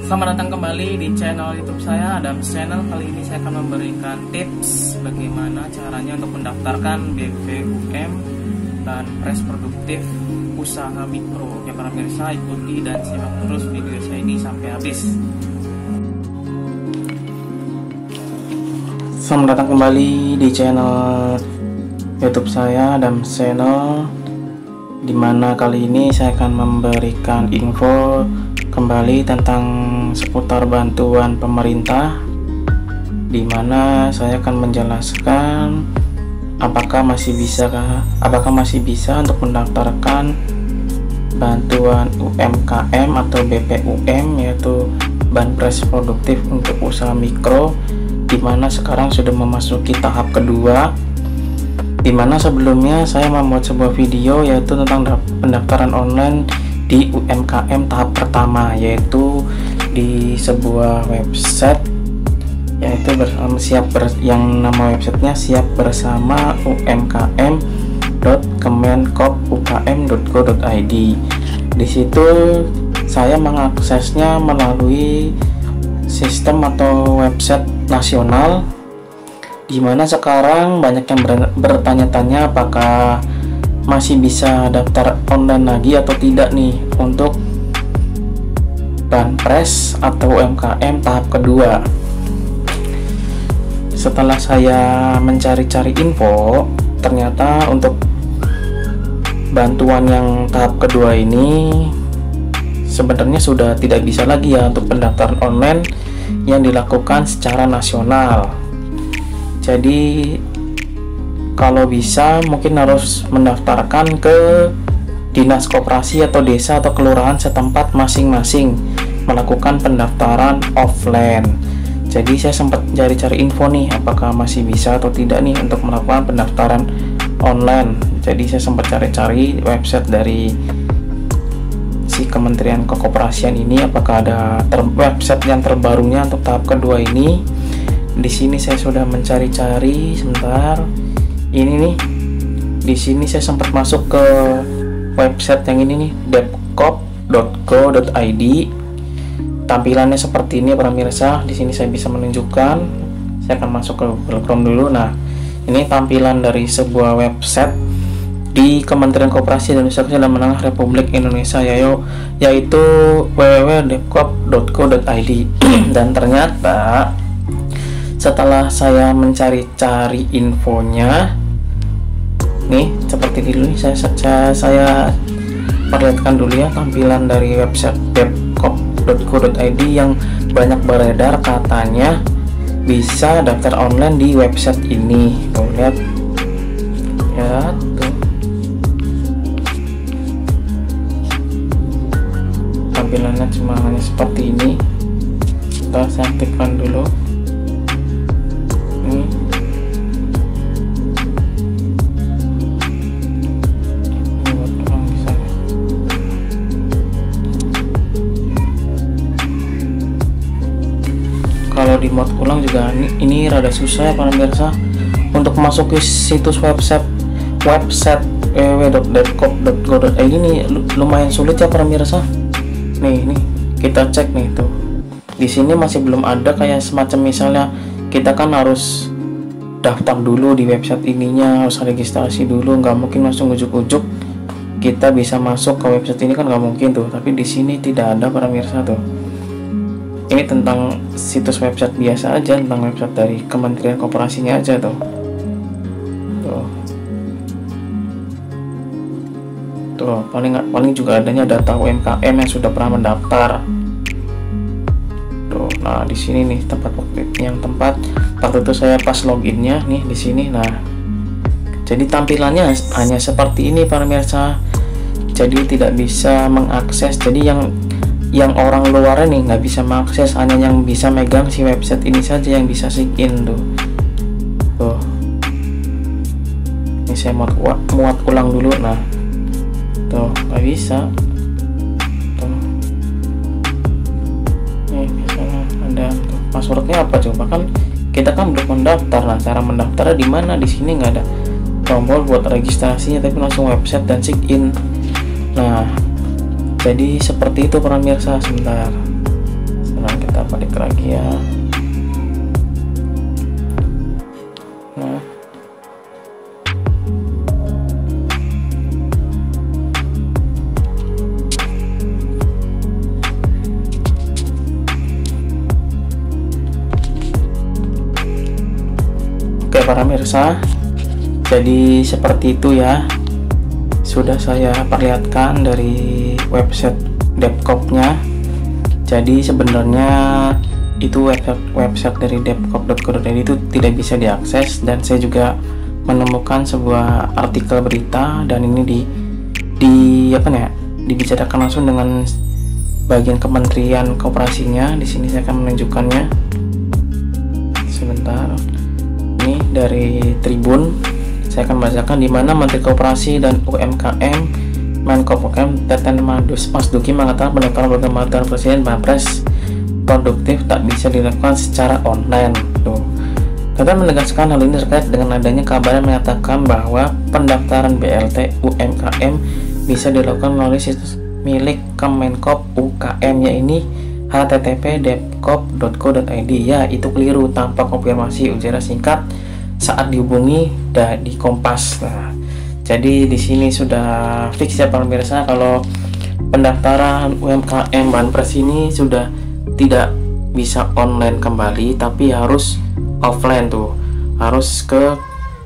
Selamat datang kembali di channel YouTube saya, Adams Channel. Kali ini saya akan memberikan tips bagaimana caranya untuk mendaftarkan BPUM dan Pres Produktif Usaha Mikro. Ya para pemirsa, ikuti dan simak terus video saya ini sampai habis. Selamat datang kembali di channel YouTube saya, Adams Channel, dimana kali ini saya akan memberikan info kembali tentang seputar bantuan pemerintah, di mana saya akan menjelaskan apakah masih bisa untuk mendaftarkan bantuan UMKM atau BPUM, yaitu Banpres Produktif untuk Usaha Mikro, di mana sekarang sudah memasuki tahap kedua, di mana sebelumnya saya membuat sebuah video yaitu tentang pendaftaran online di UMKM tahap pertama, yaitu di sebuah website yaitu yang nama websitenya siap bersama umkm.kemenkopukm.go.id. Di situ saya mengaksesnya melalui sistem atau website nasional, di mana sekarang banyak yang bertanya-tanya apakah masih bisa daftar online lagi atau tidak nih untuk Banpres atau UMKM tahap kedua. Setelah saya mencari-cari info, ternyata untuk bantuan yang tahap kedua ini sebenarnya sudah tidak bisa lagi ya untuk pendaftaran online yang dilakukan secara nasional. Jadi kalau bisa mungkin harus mendaftarkan ke dinas koperasi atau desa atau kelurahan setempat masing-masing melakukan pendaftaran offline. Jadi saya sempat cari-cari info nih apakah masih bisa atau tidak nih untuk melakukan pendaftaran online. Jadi saya sempat cari-cari website dari si Kementerian Koperasian ini, apakah ada website yang terbarunya untuk tahap kedua ini. Di sini saya sudah mencari-cari sebentar. Ini nih, di sini saya sempat masuk ke website yang ini nih, depkop.go.id. Tampilannya seperti ini para pemirsa. Di sini saya bisa menunjukkan. Saya akan masuk ke Google Chrome dulu. Nah, ini tampilan dari sebuah website di Kementerian Koperasi dan Usaha Kecil dan Menengah Republik Indonesia, yaitu www.depkop.go.id. Dan ternyata setelah saya mencari-cari infonya, nih seperti dulu nih, saya perlihatkan dulu ya tampilan dari website depkop.go.id yang banyak beredar, katanya bisa daftar online di website ini. Tuh lihat ya, tuh tampilannya cuma hanya seperti ini. Kita saya aktifkan dulu. Ini kalau di mod ulang juga ini rada susah ya para pemirsa untuk masuk ke situs website www.depkop.go.id. ini lumayan sulit ya para pemirsa. Nih kita cek nih, tuh di sini masih belum ada kayak semacam misalnya kita kan harus daftar dulu di website ininya, harus registrasi dulu, nggak mungkin langsung ujuk-ujuk kita bisa masuk ke website ini kan, nggak mungkin tuh. Tapi di sini tidak ada para pemirsa tuh. Ini tentang situs website biasa aja, tentang website dari Kementerian Koperasinya aja tuh. Tuh paling juga adanya data UMKM yang sudah pernah mendaftar. Tuh, nah di sini nih tempat waktu itu saya pas loginnya nih di sini. Nah, jadi tampilannya hanya seperti ini para pemirsa. Jadi tidak bisa mengakses. Jadi yang orang luar nih nggak bisa mengakses, hanya yang bisa megang si website ini saja yang bisa sign tuh. Tuh, ini saya muat ulang dulu. Nah, tuh nggak bisa. Tuh, nih biasanya ada tuh, passwordnya apa coba, kan kita kan belum mendaftar. Nah, cara mendaftarnya di mana? Di sini nggak ada tombol buat registrasinya, tapi langsung website dan check in. Nah, jadi seperti itu para pemirsa. Sebentar, balik lagi ya. Nah, oke para pemirsa, jadi seperti itu ya, sudah saya perlihatkan dari website Depkop-nya. Jadi sebenarnya itu website dari depkop.co.id itu tidak bisa diakses, dan saya juga menemukan sebuah artikel berita, dan ini dibicarakan langsung dengan bagian Kementerian Koperasinya. Di sini saya akan menunjukkannya sebentar. Ini dari Tribun, saya akan bacakan, di mana Menteri Koperasi dan UMKM Menko Polhukam Teten Mas Duki mengatakan pendaftaran program bantuan presiden Banpres produktif tak bisa dilakukan secara online. Teten menegaskan hal ini terkait dengan adanya kabar yang menyatakan bahwa pendaftaran BLT UMKM bisa dilakukan melalui situs milik Kemenkop UKM, yaitu http://depkop.co.id. Ya, itu keliru, tanpa konfirmasi, ujar singkat saat dihubungi di Kompas. Nah, jadi di sini sudah fix ya para pemirsa, kalau pendaftaran UMKM Banpres ini sudah tidak bisa online kembali, tapi harus offline tuh, harus ke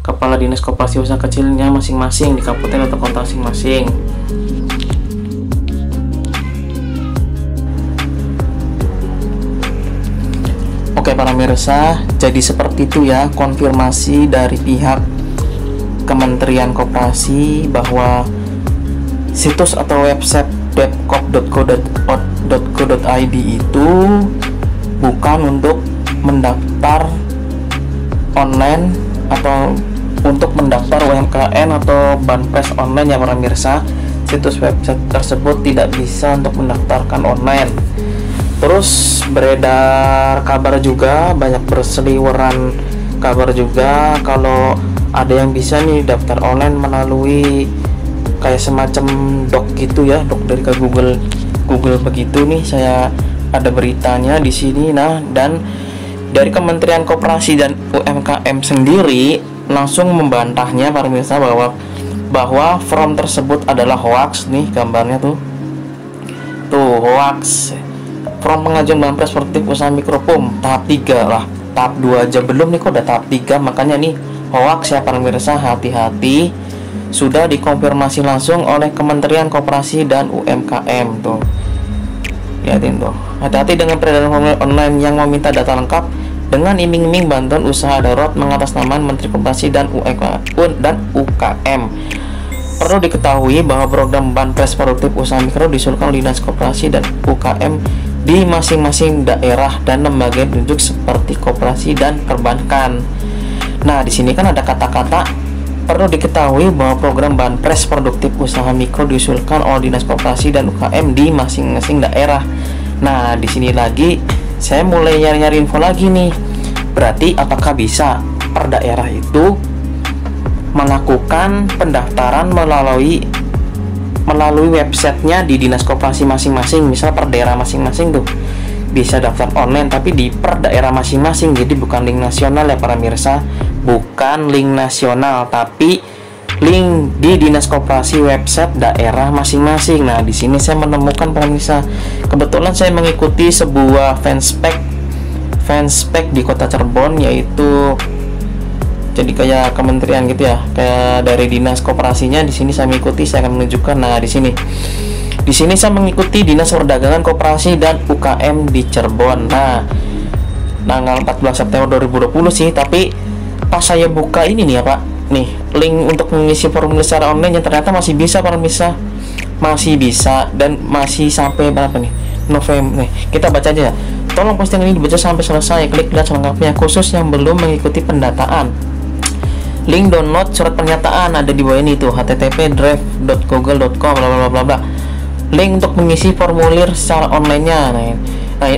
Kepala Dinas Koperasi Usaha Kecilnya masing-masing di kabupaten atau kota masing-masing. Oke para pemirsa, jadi seperti itu ya konfirmasi dari pihak Kementerian Koperasi bahwa situs atau website depkop.co.id itu bukan untuk mendaftar online atau untuk mendaftar UMKM atau Banpres online ya para pemirsa. Situs website tersebut tidak bisa untuk mendaftarkan online. Terus beredar kabar juga, banyak berseliweran kabar juga kalau ada yang bisa nih daftar online melalui kayak semacam doc gitu ya, doc dari ke Google begitu nih. Saya ada beritanya di sini. Nah, dan dari Kementerian Koperasi dan UMKM sendiri langsung membantahnya para pemirsa bahwa form tersebut adalah hoax. Nih gambarnya tuh hoax. Form pengajuan Banpres produktif usaha mikropum tahap 3 lah, tahap 2 aja belum nih kok udah tahap 3, makanya nih hoax ya para pemirsa, hati-hati. Sudah dikonfirmasi langsung oleh Kementerian Koperasi dan UMKM tuh. Lihatin tuh. Hati-hati dengan peredaran formulir online yang meminta data lengkap dengan iming-iming bantuan usaha darurat mengatasnamakan Menteri Koperasi dan UKM. Perlu diketahui bahwa program Banpres produktif usaha mikro diusulkan oleh Dinas Koperasi dan UKM di masing-masing daerah dan lembaga tunjuk seperti koperasi dan perbankan. Nah, di sini kan ada kata-kata perlu diketahui bahwa program Banpres produktif usaha mikro diusulkan oleh Dinas Koperasi dan UKM di masing-masing daerah. Nah, di sini lagi saya mulai nyari-nyari info lagi nih. Berarti apakah bisa per daerah itu melakukan pendaftaran melalui websitenya di Dinas Koperasi masing-masing? Misal per daerah masing-masing tuh bisa daftar online, tapi di per daerah masing-masing. Jadi bukan link nasional ya para pemirsa, bukan link nasional, tapi link di Dinas Koperasi website daerah masing-masing. Nah, di sini saya menemukan para pemirsa, kebetulan saya mengikuti sebuah fanspage di Kota Cirebon, yaitu jadi kayak kementerian gitu ya, kayak dari Dinas Koperasinya. Di sini saya mengikuti, saya akan menunjukkan. Nah, di sini saya mengikuti Dinas Perdagangan Koperasi dan UKM di Cirebon. Nah, tanggal 14 September 2020 sih, tapi pas saya buka ini nih ya Pak, nih link untuk mengisi formulir secara online yang ternyata masih bisa para pemirsa, masih bisa, dan masih sampai berapa nih, November nih. Kita baca aja ya. Tolong postingan ini dibaca sampai selesai, klik lihat selengkapnya. Khusus yang belum mengikuti pendataan, link download surat pernyataan ada di bawah ini tuh, http://drive.google.com bla bla bla bla. Link untuk mengisi formulir secara online-nya. Nah,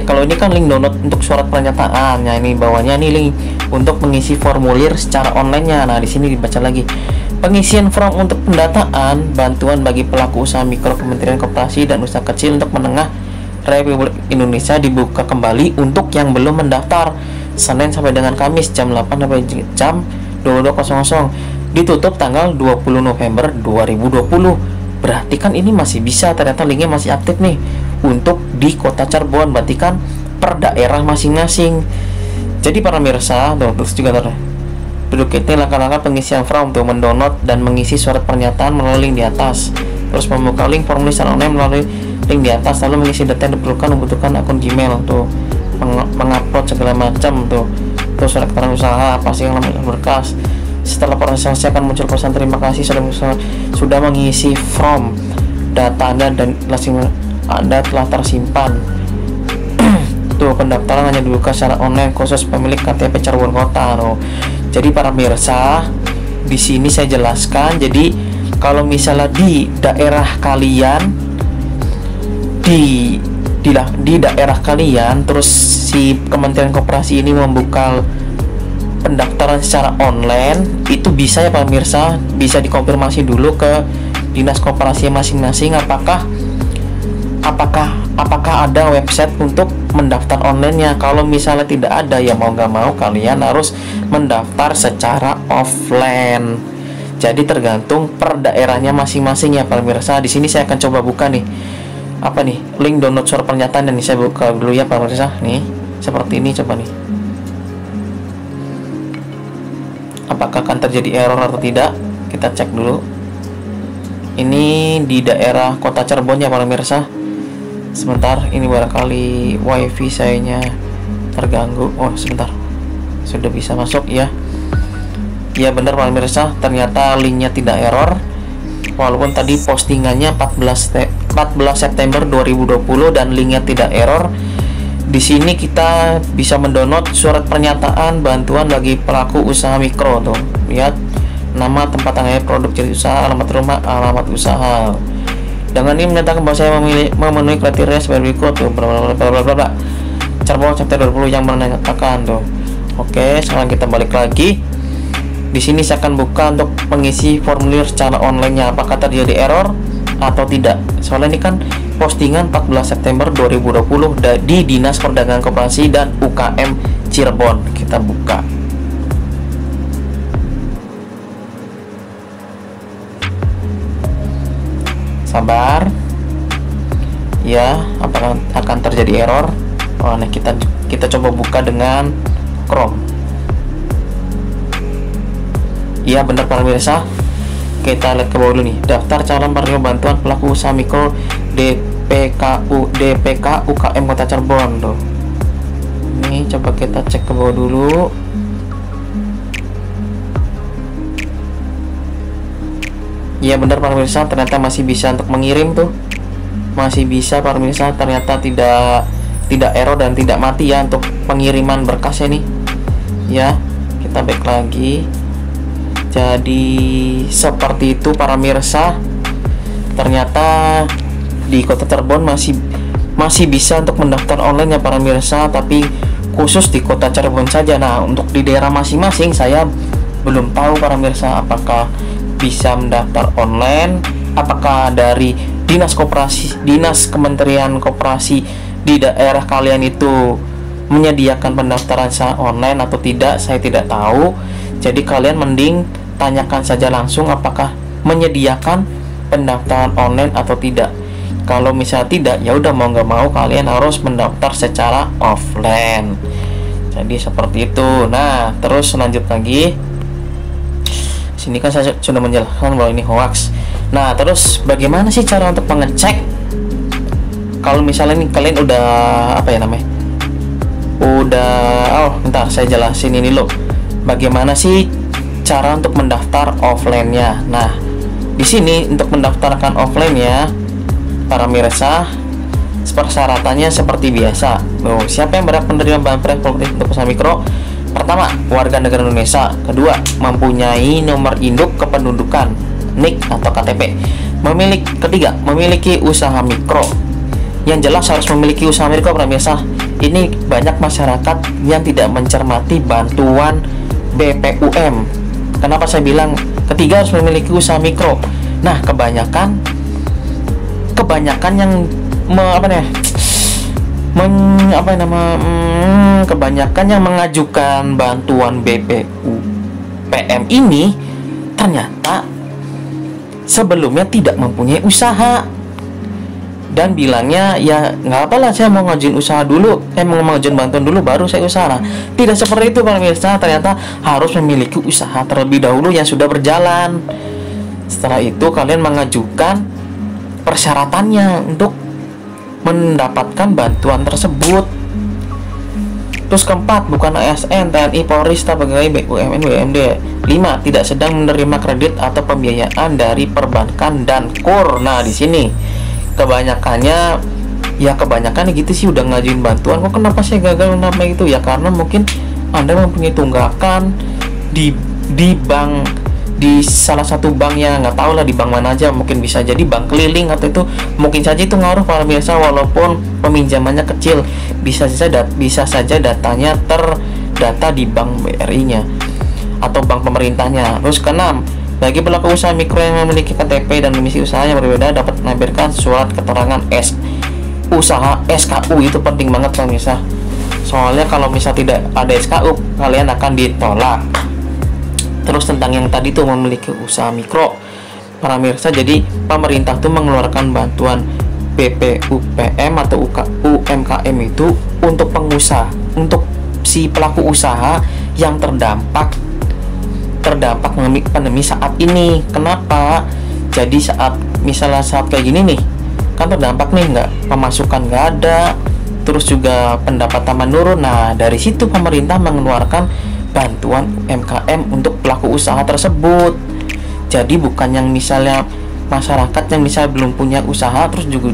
kalau ini kan link download untuk surat pernyataan. Nah, ini bawahnya nih link untuk mengisi formulir secara online-nya. Nah, di sini dibaca lagi. Pengisian form untuk pendataan bantuan bagi pelaku usaha mikro Kementerian Koperasi dan Usaha Kecil untuk Menengah Republik Indonesia dibuka kembali untuk yang belum mendaftar Senin sampai dengan Kamis jam 8 sampai jam 22.00. Ditutup tanggal 20 November 2020. Berarti kan ini masih bisa, ternyata linknya masih aktif nih untuk di kota Cirebon, berarti kan per daerah masing-masing. Jadi para pemirsa, terus juga berikut ini langkah-langkah pengisian form tuh, mendownload dan mengisi surat pernyataan melalui link di atas. Terus membuka link formulir secara online melalui link di atas, lalu mengisi data yang membutuhkan akun Gmail tuh, mengupload segala macam tuh. Terus surat keterangan usaha, pasti yang namanya berkas. Setelah proses selesai akan muncul pesan terima kasih sudah mengisi form, data Anda dan Anda telah tersimpan. Tuh, pendaftaran hanya dibuka secara online khusus pemilik KTP Cirebon Kota loh. Jadi para pemirsa, di sini saya jelaskan. Jadi kalau misalnya di daerah kalian di daerah kalian terus si Kementerian Koperasi ini membuka pendaftaran secara online, itu bisa ya Pak pemirsa, bisa dikonfirmasi dulu ke dinas koperasi masing-masing apakah ada website untuk mendaftar online-nya. Kalau misalnya tidak ada, ya mau nggak mau kalian harus mendaftar secara offline. Jadi tergantung per daerahnya masing-masing ya Pak pemirsa. Di sini saya akan coba buka nih, apa nih, link download surat pernyataan, dan saya buka dulu ya Pak pemirsa. Nih seperti ini, coba nih, apakah akan terjadi error atau tidak, kita cek dulu. Ini di daerah kota Cirebon ya Pak pemirsa. Sebentar, ini barangkali wifi sayanya terganggu. Oh sebentar, sudah bisa masuk ya. Ya benar Pak pemirsa, ternyata linknya tidak error, walaupun tadi postingannya 14 September 2020 dan linknya tidak error. Di sini kita bisa mendownload surat pernyataan bantuan bagi pelaku usaha mikro tuh. Lihat nama, tempat tanggal, produk jenis usaha, alamat rumah, alamat usaha. Dengan ini menyatakan bahwa saya memenuhi kriteria sebagai berikut tuh, bla Cirebon September 2020 yang menyatakan tuh. Oke, sekarang kita balik lagi. Di sini saya akan buka untuk mengisi formulir secara online-nya, apakah terjadi error atau tidak. Soalnya ini kan postingan 14 September 2020 di Dinas Perdagangan Koperasi dan UKM Cirebon. Kita buka. Sabar. Ya, apakah akan terjadi error? Oh, nah kita coba buka dengan Chrome. Iya benar para pemirsa. Kita lihat ke bawah dulu nih, daftar calon penerima bantuan pelaku usaha mikro DPK UKM Kota Cirebon tuh. Ini coba kita cek ke bawah dulu. Ya benar para pemirsa, ternyata masih bisa untuk mengirim tuh, masih bisa para pemirsa, ternyata tidak error dan tidak mati ya untuk pengiriman berkasnya nih ya. Kita back lagi. Jadi seperti itu para pemirsa, ternyata di Kota Cirebon masih bisa untuk mendaftar online ya para pemirsa, tapi khusus di Kota Cirebon saja. Nah untuk di daerah masing-masing saya belum tahu para pemirsa apakah bisa mendaftar online, apakah dari dinas Kementerian Koperasi di daerah kalian itu menyediakan pendaftaran secara online atau tidak, saya tidak tahu. Jadi kalian mending tanyakan saja langsung apakah menyediakan pendaftaran online atau tidak. Kalau misalnya tidak, ya udah mau nggak mau kalian harus mendaftar secara offline. Jadi seperti itu. Nah terus lanjut lagi. Sini kan saya sudah menjelaskan bahwa ini hoax. Nah terus bagaimana sih cara untuk mengecek kalau misalnya ini kalian udah apa ya namanya, bentar saya jelasin ini loh, bagaimana sih cara untuk mendaftar offline-nya. Nah di sini untuk mendaftarkan offline-nya para pemirsa, persyaratannya seperti biasa. Siapa yang berhak menerima bantuan produktif untuk usaha mikro? Pertama, warga negara Indonesia. Kedua, mempunyai nomor induk kependudukan NIK atau KTP. Ketiga, memiliki usaha mikro. Yang jelas harus memiliki usaha mikro pemirsa. Ini banyak masyarakat yang tidak mencermati bantuan BPUM. Kenapa saya bilang ketiga harus memiliki usaha mikro? Nah, kebanyakan yang kebanyakan yang mengajukan bantuan BPU PM ini ternyata sebelumnya tidak mempunyai usaha dan bilangnya ya nggak apalah, saya mau ngajuin usaha dulu, mau ngajuin bantuan dulu baru saya usaha. Tidak seperti itu para pemirsa, ternyata harus memiliki usaha terlebih dahulu yang sudah berjalan. Setelah itu kalian mengajukan persyaratannya untuk mendapatkan bantuan tersebut. Terus keempat, bukan ASN, TNI, Polri, staf pegawai BUMN, BUMD. 5, tidak sedang menerima kredit atau pembiayaan dari perbankan dan KUR. Nah, di sini kebanyakan gitu sih udah ngajuin bantuan. Kok kenapa saya gagal kenapa itu? Ya karena mungkin Anda mempunyai tunggakan di bank, di salah satu bank yang nggak tahu lah di bank mana aja, mungkin bisa jadi bank keliling atau itu mungkin saja itu ngaruh para pemirsa. Walaupun peminjamannya kecil, bisa saja datanya terdata di bank BRI-nya atau bank pemerintahnya. Terus keenam, bagi pelaku usaha mikro yang memiliki KTP dan misi usaha yang berbeda dapat menampilkan surat keterangan usaha SKU. Itu penting banget para pemirsa, soalnya kalau misal tidak ada SKU kalian akan ditolak. Terus tentang yang tadi tuh memiliki usaha mikro para pemirsa, jadi pemerintah tuh mengeluarkan bantuan BPUPM atau UMKM itu untuk pengusaha, untuk si pelaku usaha yang terdampak pandemi saat ini. Kenapa? Jadi misalnya saat kayak gini nih kan terdampak nih, pemasukan nggak ada, terus juga pendapatan menurun. Nah, dari situ pemerintah mengeluarkan bantuan UMKM untuk pelaku usaha tersebut. Jadi bukan yang misalnya masyarakat yang misalnya belum punya usaha terus juga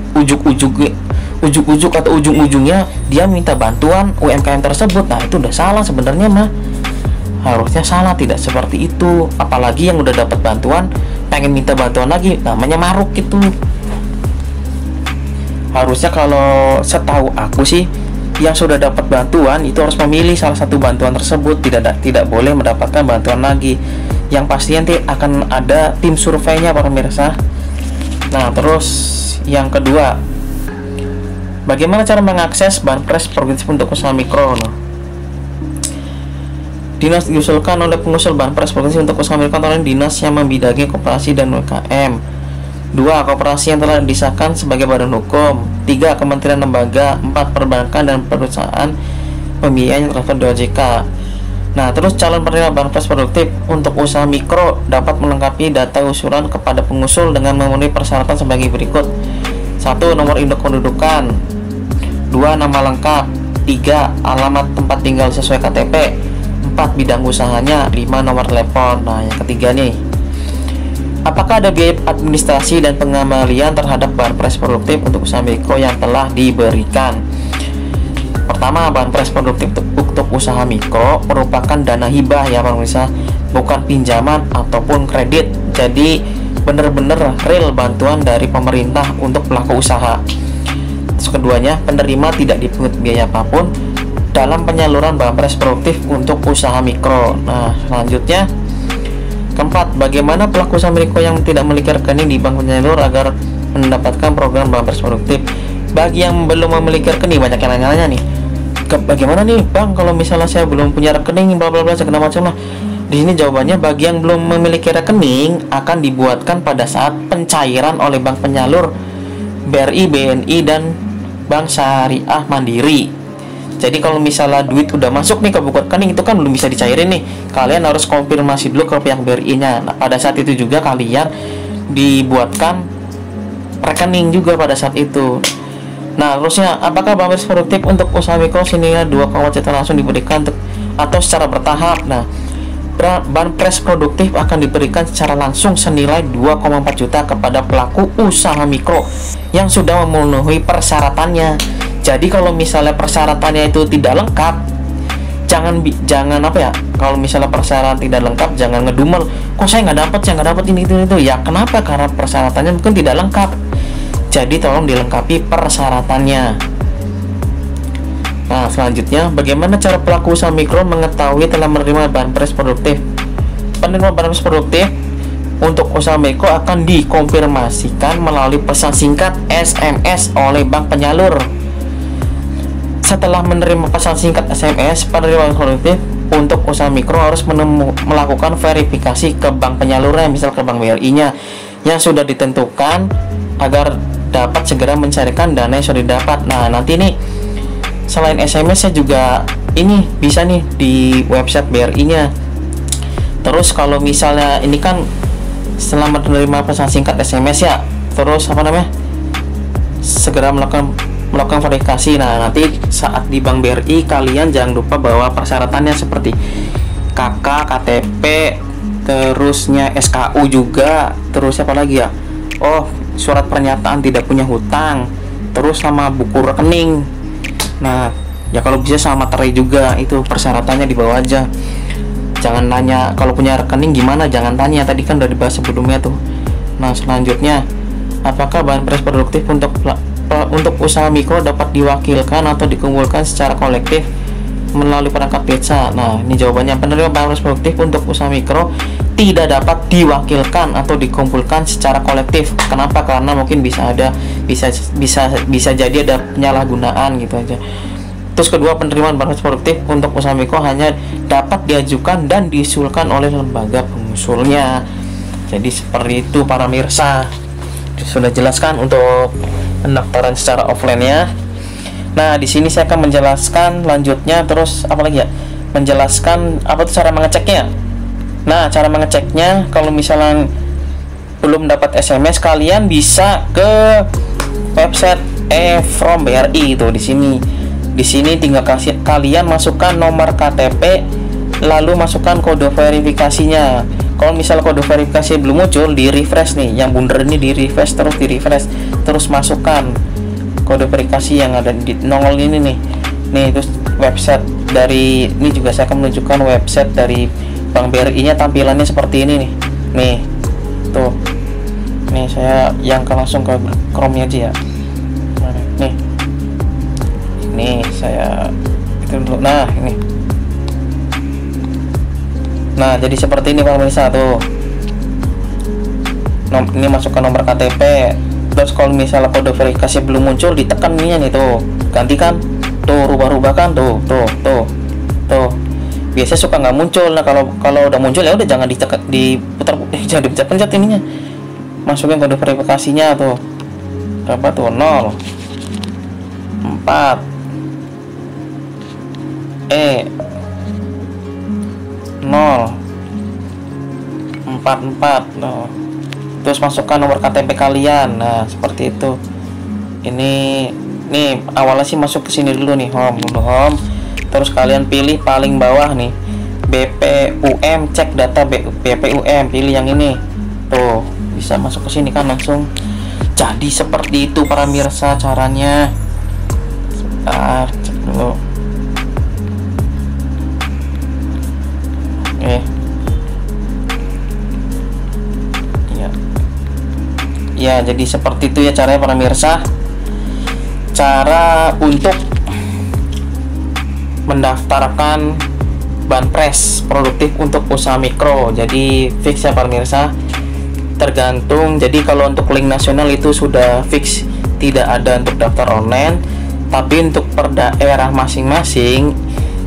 ujuk-ujuk atau ujung-ujungnya dia minta bantuan UMKM tersebut. Nah, itu udah salah sebenarnya mah. Harusnya salah, tidak seperti itu. Apalagi yang udah dapat bantuan pengen minta bantuan lagi, namanya maruk gitu. Harusnya kalau setahu aku sih, yang sudah dapat bantuan itu harus memilih salah satu bantuan tersebut, tidak boleh mendapatkan bantuan lagi. Yang pasti nanti akan ada tim surveinya para pemirsa. Nah, terus yang kedua, bagaimana cara mengakses banpres progresif untuk usaha mikro? Dinas diusulkan oleh pengusul banpres progresif untuk usaha mikro oleh dinas yang membidangi koperasi dan UMKM. 2. Koperasi yang telah disahkan sebagai badan hukum. 3. Kementerian lembaga. 4. Perbankan dan perusahaan pembiayaan yang terdapat di OJK. Nah, terus calon penerima banpres produktif untuk usaha mikro dapat melengkapi data usulan kepada pengusul dengan memenuhi persyaratan sebagai berikut. 1. Nomor induk kependudukan. 2. Nama lengkap. 3. Alamat tempat tinggal sesuai KTP. 4. Bidang usahanya. 5. Nomor telepon. Nah, yang ketiga nih, apakah ada biaya administrasi dan pengembalian terhadap banpres produktif untuk usaha mikro yang telah diberikan? Pertama, banpres produktif untuk usaha mikro merupakan dana hibah ya pemirsa, bukan pinjaman ataupun kredit. Jadi benar-benar real bantuan dari pemerintah untuk pelaku usaha. Terus keduanya, penerima tidak dipungut biaya apapun dalam penyaluran banpres produktif untuk usaha mikro. Nah, selanjutnya, keempat, bagaimana pelaku usaha mikro yang tidak memiliki rekening di bank penyalur agar mendapatkan program banpres produktif? Bagi yang belum memiliki rekening, banyak yang nanya nih, bagaimana nih bang kalau misalnya saya belum punya rekening bla bla bla segala macam lah. Di sini jawabannya, bagi yang belum memiliki rekening akan dibuatkan pada saat pencairan oleh bank penyalur BRI, BNI dan Bank Syariah Mandiri. Jadi kalau misalnya duit udah masuk nih ke buku rekening, itu kan belum bisa dicairin nih, kalian harus konfirmasi dulu ke pihak BRI-nya. Nah, pada saat itu juga kalian dibuatkan rekening juga pada saat itu. Nah, terusnya, apakah banpres produktif untuk usaha mikro senilai 2,4 juta langsung diberikan atau secara bertahap? Nah, banpres produktif akan diberikan secara langsung senilai 2,4 juta kepada pelaku usaha mikro yang sudah memenuhi persyaratannya. Jadi kalau misalnya persyaratannya itu tidak lengkap, jangan apa ya, kalau misalnya persyaratan tidak lengkap jangan ngedumel, kok saya nggak dapat ini itu ya. Kenapa? Karena persyaratannya mungkin tidak lengkap. Jadi tolong dilengkapi persyaratannya. Nah, selanjutnya, bagaimana cara pelaku usaha mikro mengetahui telah menerima banpres produktif? Penerima banpres produktif untuk usaha mikro akan dikonfirmasikan melalui pesan singkat SMS oleh bank penyalur. Setelah menerima pesan singkat SMS, penerima produktif untuk usaha mikro harus melakukan verifikasi ke bank penyalurnya, misal ke bank BRI-nya yang sudah ditentukan, agar dapat segera mencairkan dana yang sudah didapat. Nah, nanti nih selain SMS saya juga ini bisa nih di website BRI-nya. Terus kalau misalnya ini kan setelah menerima pesan singkat SMS ya, terus apa namanya, segera melakukan verifikasi. Nah, nanti saat di Bank BRI kalian jangan lupa bawa persyaratannya seperti KK, KTP, terusnya SKU juga, terus apa lagi ya? Oh, surat pernyataan tidak punya hutang, terus sama buku rekening. Nah, ya kalau bisa sama materai juga, itu persyaratannya dibawa aja. Jangan tanya kalau punya rekening gimana, jangan tanya, tadi kan udah dibahas sebelumnya tuh. Nah, selanjutnya, apakah bahan pres produktif untuk usaha mikro dapat diwakilkan atau dikumpulkan secara kolektif melalui perangkat desa? Nah, ini jawabannya, penerima bahan pres produktif untuk usaha mikro tidak dapat diwakilkan atau dikumpulkan secara kolektif. Kenapa? Karena mungkin bisa jadi ada penyalahgunaan gitu aja. Terus kedua, penerimaan bahan pres produktif untuk usaha mikro hanya dapat diajukan dan diusulkan oleh lembaga pengusulnya. Jadi seperti itu para mirsa. Sudah jelaskan untuk pendaftaran secara offline-nya. Nah, di sini saya akan menjelaskan lanjutnya, terus apa lagi ya? Menjelaskan apa tuh cara mengeceknya. Nah, cara mengeceknya kalau misalnya belum dapat SMS, kalian bisa ke website from BRI itu di sini. Di sini tinggal kalian masukkan nomor KTP, lalu masukkan kode verifikasinya. Kalau misal kode verifikasi belum muncul, di refresh nih, yang bundar ini di refresh, terus masukkan kode verifikasi yang ada di nongol ini nih. Terus website dari ini juga saya akan menunjukkan website dari Bank BRI-nya, tampilannya seperti ini nih. Tuh. Nih saya yang langsung ke Chrome aja ya. Nih saya itu dulu. Nah, ini. Nah, jadi seperti ini para pemirsa tuh. Ini masukkan nomor KTP. Terus kalau misalnya kode verifikasi belum muncul, ditekan nih tuh. Gantikan. Tuh, rubah-rubah kan tuh. Biasanya suka nggak muncul. Nah, kalau udah muncul ya udah jangan diputar, jangan dipencet ininya. Masukin kode verifikasinya tuh. Berapa tuh? 0 4 0 44. Nah, terus masukkan nomor KTP kalian. Nah, seperti itu. Ini nih awalnya sih masuk ke sini dulu nih, home. Terus kalian pilih paling bawah nih, BPUM, cek data BPUM, pilih yang ini. Tuh, bisa masuk ke sini kan langsung. Jadi seperti itu para mirsa caranya. Sebentar, cek dulu. Ya, jadi seperti itu ya caranya para mirsa. Cara untuk mendaftarkan banpres produktif untuk usaha mikro. Jadi fix ya para mirsa. Tergantung. Jadi kalau untuk link nasional itu sudah fix tidak ada untuk daftar online. Tapi untuk per daerah masing-masing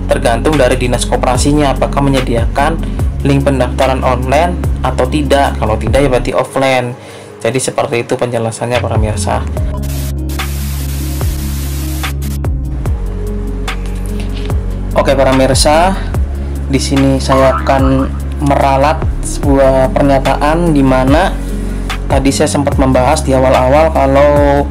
tergantung dari dinas koperasinya apakah menyediakan link pendaftaran online atau tidak. Kalau tidak ya berarti offline. Jadi seperti itu penjelasannya para mirsa. Oke para mirsa, di sini saya akan meralat sebuah pernyataan di mana tadi saya sempat membahas di awal-awal kalau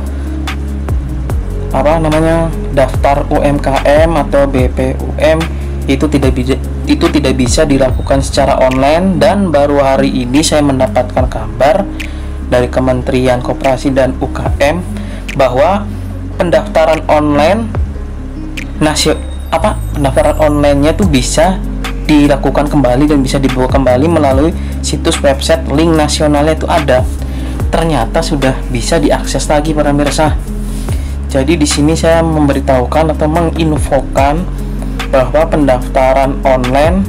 daftar UMKM atau BPUM itu tidak bisa dilakukan secara online, dan baru hari ini saya mendapatkan kabar dari Kementerian Koperasi dan UKM bahwa pendaftaran online pendaftaran online-nya tuh bisa dilakukan kembali dan bisa dibawa kembali melalui situs website link nasionalnya itu ada. Ternyata sudah bisa diakses lagi para mirsa. Jadi di sini saya memberitahukan atau menginfokan bahwa pendaftaran online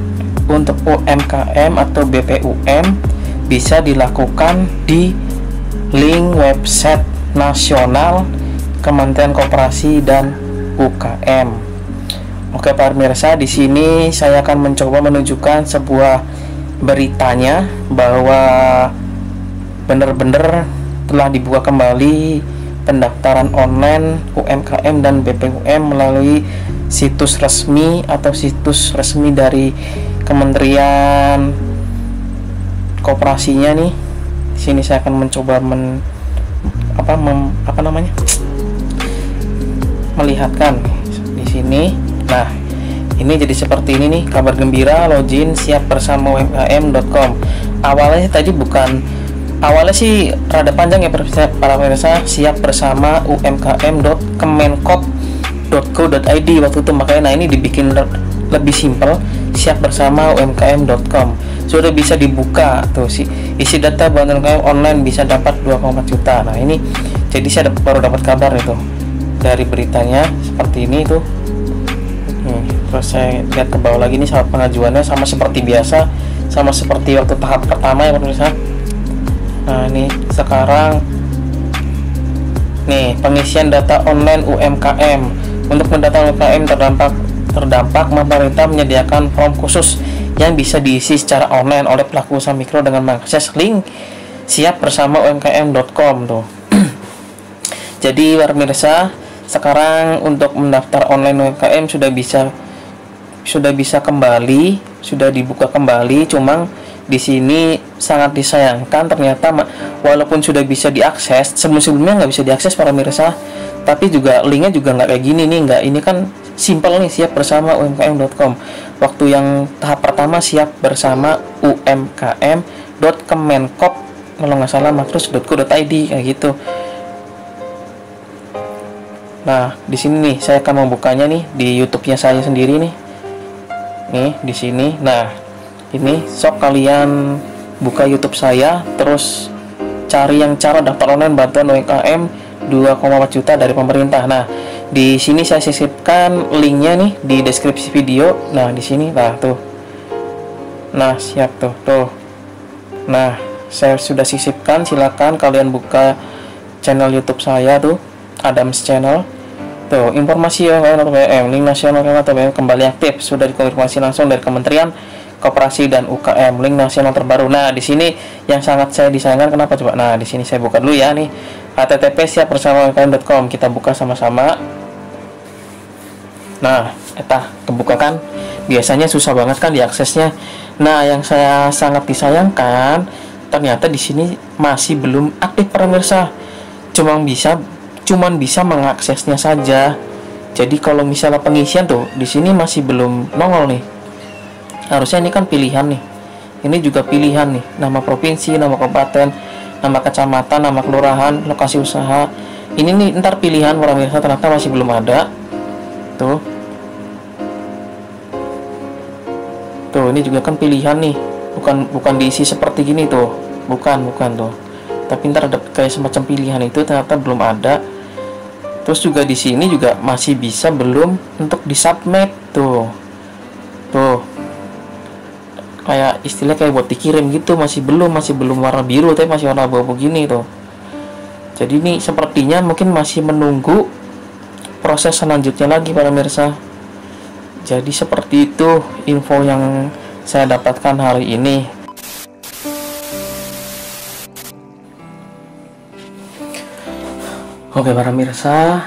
untuk UMKM atau BPUM bisa dilakukan di link website nasional Kementerian Koperasi dan UKM. Oke para pemirsa, di sini saya akan mencoba menunjukkan sebuah beritanya bahwa benar-benar telah dibuka kembali pendaftaran online UMKM dan BPUM melalui situs resmi atau situs resmi dari Kementerian Koperasinya nih. Di sini saya akan mencoba melihatkan di sini. Nah, ini jadi seperti ini nih, kabar gembira login siap bersama umkm.com. Awalnya sih rada panjang ya para pemirsa, siap bersama umkm.kemenkop.go.id waktu itu, makanya ini dibikin lebih simpel, siap bersama umkm.com. Sudah bisa dibuka tuh isi data bantuan UMKM online bisa dapat 2,4 juta. Nah, ini jadi saya baru dapat kabar itu dari beritanya seperti ini tuh. Terus saya lihat ke bawah lagi nih, syarat pengajuannya sama seperti biasa, sama seperti waktu tahap pertama ya pemirsa. Nah, ini sekarang nih pengisian data online UMKM. Untuk mendata UMKM terdampak pemerintah menyediakan form khusus yang bisa diisi secara online oleh pelaku usaha mikro dengan mengakses link siap bersama umkm.com tuh. Jadi para pemirsa, sekarang untuk mendaftar online UMKM sudah bisa kembali, sudah dibuka kembali. Cuma di sini sangat disayangkan, ternyata walaupun sudah bisa diakses, sebelumnya nggak bisa diakses para pemirsa, tapi juga linknya juga nggak kayak gini nih, nggak, ini kan simpel nih, siap bersama umkm.com. Waktu yang tahap pertama siap bersama umkm.kemenkop kalau nggak salah makrus.co.id kayak gitu. Nah, di sini nih saya akan membukanya nih di YouTube-nya saya sendiri nih. Nih, di sini. Nah, ini sok kalian buka YouTube saya, terus cari yang cara daftar online bantuan UMKM 2,4 juta dari pemerintah. Nah, di sini saya sisipkan linknya nih di deskripsi video. Nah, di sini lah tuh. Nah, siap tuh. Nah, saya sudah sisipkan. Silakan kalian buka channel YouTube saya tuh, Adams Channel. Tuh, informasi UMKM, link nasional atau kembali aktif, sudah dikonfirmasi langsung dari Kementerian Koperasi dan UKM, link nasional terbaru. Nah, di sini yang sangat saya disayangkan, kenapa coba? Nah, di sini saya buka dulu ya nih. http siap bersama umkm.com, kita buka sama-sama. Nah, kebuka kan? Biasanya susah banget kan diaksesnya. Nah, yang saya sangat disayangkan, ternyata di sini masih belum aktif para pemirsa. Cuman bisa mengaksesnya saja. Jadi kalau misalnya pengisian tuh di sini masih belum nongol nih. Harusnya ini kan pilihan nih. Ini juga pilihan nih, nama provinsi, nama kabupaten, nama kecamatan, nama kelurahan, lokasi usaha. Ini nih ntar pilihan para pemirsa, ternyata masih belum ada. Tuh, ini juga kan pilihan nih. Bukan diisi seperti gini tuh. Bukan tuh. Tapi ntar ada kayak semacam pilihan itu, ternyata belum ada. Terus juga di sini juga masih bisa belum untuk disubmit tuh. Kayak istilah kayak buat dikirim gitu, masih belum warna biru tapi masih warna abu-abu gini tuh. Jadi ini sepertinya mungkin masih menunggu proses selanjutnya lagi para pemirsa. Jadi seperti itu info yang saya dapatkan hari ini. Oke para pemirsa,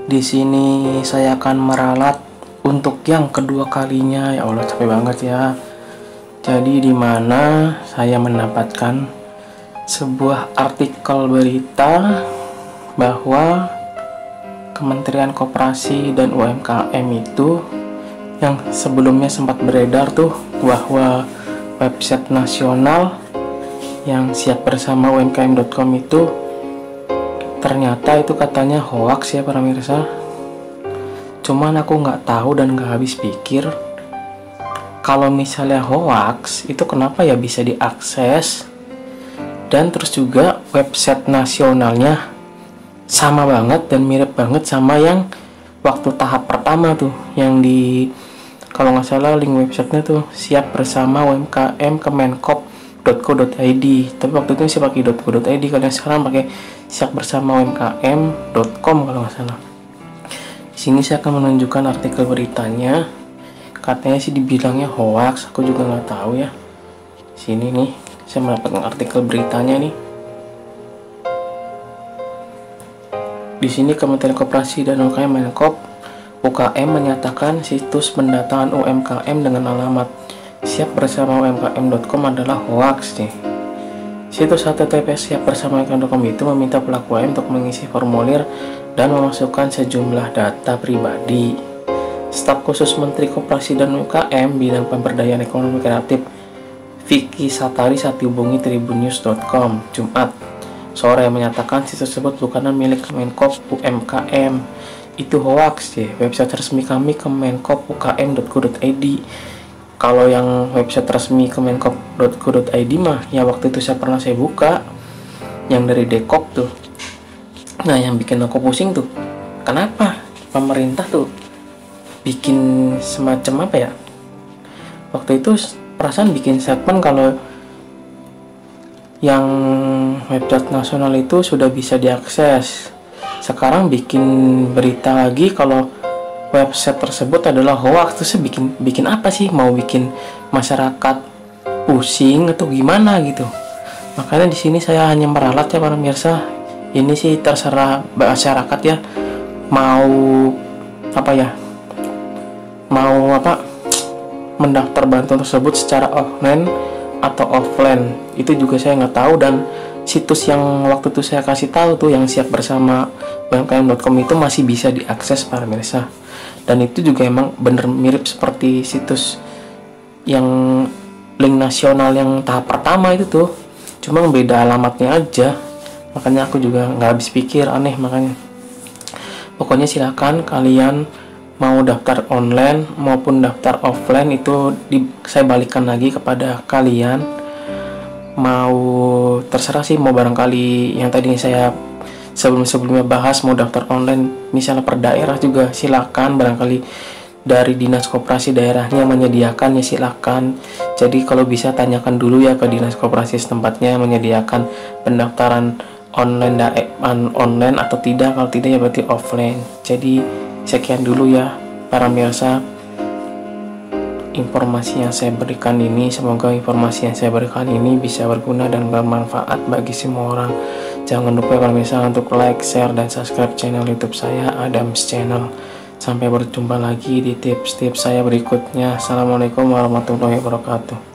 di sini saya akan meralat untuk yang kedua kalinya. Ya Allah, capek banget ya. Jadi di mana saya mendapatkan sebuah artikel berita bahwa Kementerian Koperasi dan UMKM itu yang sebelumnya sempat beredar tuh, bahwa website nasional yang siap bersama umkm.com itu ternyata itu katanya hoax ya para pemirsa. Cuman aku nggak tahu dan nggak habis pikir, kalau misalnya hoax itu kenapa ya bisa diakses, dan terus juga website nasionalnya sama banget dan mirip banget sama yang waktu tahap pertama tuh, yang di kalau nggak salah link websitenya tuh siap bersama UMKM kemenkop.co.id, tapi waktu itu saya pakai .co.id, kalau yang sekarang pakai siap bersama umkm.com kalau nggak salah. Sini saya akan menunjukkan artikel beritanya. Katanya sih dibilangnya hoax, aku juga nggak tahu ya. Sini nih, saya mendapatkan artikel beritanya nih. Di sini Kementerian Koperasi dan UKM Menkop UKM menyatakan situs pendataan UMKM dengan alamat siap bersama umkm.com adalah hoax nih. Situs https siap bersama umkm.com itu meminta pelaku UMKM untuk mengisi formulir dan memasukkan sejumlah data pribadi. Staf khusus Menteri Koperasi dan UKM bidang pemberdayaan ekonomi kreatif Vicky Satari saat dihubungi tribunnews.com Jumat sore menyatakan situs tersebut bukanlah milik Kemenkop UMKM. Itu hoax ya. Website resmi kami kemenkopukm.co.id. Kalau yang website resmi kemenkop.co.id mah ya waktu itu saya buka yang dari Dekop tuh. Nah, yang bikin aku pusing tuh, kenapa pemerintah tuh bikin semacam apa ya? Waktu itu perasaan bikin statement kalau yang website nasional itu sudah bisa diakses. Sekarang bikin berita lagi kalau website tersebut adalah hoax. Terus bikin apa sih? Mau bikin masyarakat pusing atau gimana gitu? Makanya di sini saya hanya meralat ya para pemirsa. Ini sih terserah masyarakat ya. Mau mendaftar bantuan tersebut secara online atau offline, itu juga saya nggak tahu. Dan situs yang waktu itu saya kasih tahu tuh yang siap bersama umkm.com itu masih bisa diakses para pemirsa, dan itu juga emang bener mirip seperti situs yang link nasional yang tahap pertama itu tuh, cuma beda alamatnya aja. Makanya aku juga nggak habis pikir, aneh. Makanya pokoknya silakan kalian mau daftar online maupun daftar offline itu saya balikan lagi kepada kalian. Mau terserah sih, mau barangkali yang tadi saya sebelumnya bahas mau daftar online misalnya per daerah juga silakan, barangkali dari dinas koperasi daerahnya menyediakan ya silakan. Jadi kalau bisa tanyakan dulu ya ke dinas koperasi setempatnya menyediakan pendaftaran online atau tidak. Kalau tidak ya berarti offline. Jadi sekian dulu ya para pemirsa informasi yang saya berikan ini. Semoga informasi yang saya berikan ini bisa berguna dan bermanfaat bagi semua orang. Jangan lupa para pemirsa untuk like, share, dan subscribe channel YouTube saya, Adams Channel. Sampai berjumpa lagi di tips-tips saya berikutnya. Assalamualaikum warahmatullahi wabarakatuh.